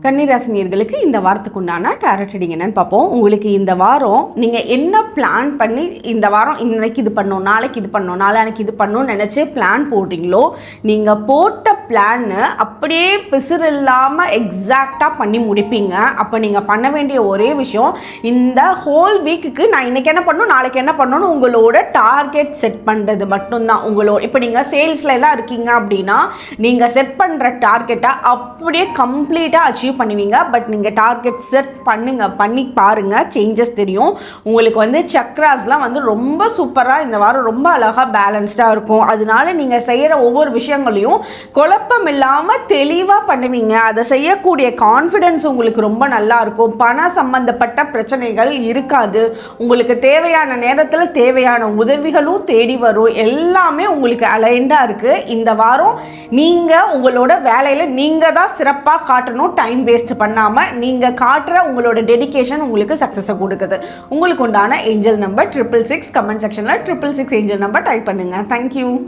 கன்னிராசினியர்களுக்கு இந்த வாரத்துக்கு உண்டான டாரட் ரீடிங் என்னன்னு பார்ப்போம். உங்களுக்கு இந்த வாரம் நீங்கள் என்ன பிளான் பண்ணி இந்த வாரம் இன்னைக்கு இது பண்ணணும், நாளைக்கு இது பண்ணணும், நாளைக்கு இது பண்ணணும்னு நினச்சி பிளான் போடுறீங்களோ, நீங்கள் போட்ட பிளான்னு அப்படியே பிசுறு இல்லாமல் எக்ஸாக்டாக பண்ணி முடிப்பீங்க. அப்போ நீங்கள் பண்ண வேண்டிய ஒரே விஷயம், இந்த ஹோல் வீக்குக்கு நான் இன்றைக்கி என்ன பண்ணணும், நாளைக்கு என்ன பண்ணணும்னு உங்களோட டார்கெட் செட் பண்ணுறது மட்டும்தான். உங்களோட இப்போ நீங்கள் சேல்ஸில் எல்லாம் இருக்கீங்க அப்படின்னா நீங்கள் செட் பண்ணுற டார்கெட்டை அப்படியே கம்ப்ளீட்டாக அச்சீவ் பண்ணுவீங்க. பட் நீங்கள் டார்கெட் செட் பண்ணி பாருங்கள், சேஞ்சஸ் தெரியும் உங்களுக்கு. சக்ராஸ்லாம் ரொம்ப சூப்பராக இந்த வாரம் ரொம்ப அழகாக பேலன்ஸ்டாக இருக்கும். அதனால நீங்கள் செய்கிற ஒவ்வொரு விஷயங்களையும் குழப்பம் இல்லாமல் தெளிவாக பண்ணுவீங்க. அதை செய்யக்கூடிய கான்ஃபிடென்ஸ் உங்களுக்கு ரொம்ப நல்லா இருக்கும். பண சம்பந்தப்பட்ட பிரச்சனைகள் இருக்காது. உங்களுக்கு தேவையான நேரத்தில் தேவையான உதவிகளும் தேடி வரும். எல்லாமே உங்களுக்கு அலைண்டாக இருக்குது. இந்த வாரம் நீங்கள் உங்களோட வேலையில் நீங்கள் தான் சிறப்பாக காட்டணும். டைம் வேஸ்ட் பண்ணாமல் நீங்கள் காட்டுற உங்களோட டெடிகேஷன் உங்களுக்கு சக்ஸஸை கொடுக்குது. உங்களுக்கு உண்டான ஏஞ்சல் நம்பர் 666. கமெண்ட் செக்ஷனில் 666 ஏஞ்சல் நம்பர் டைப் பண்ணுங்கள். தேங்க்யூ.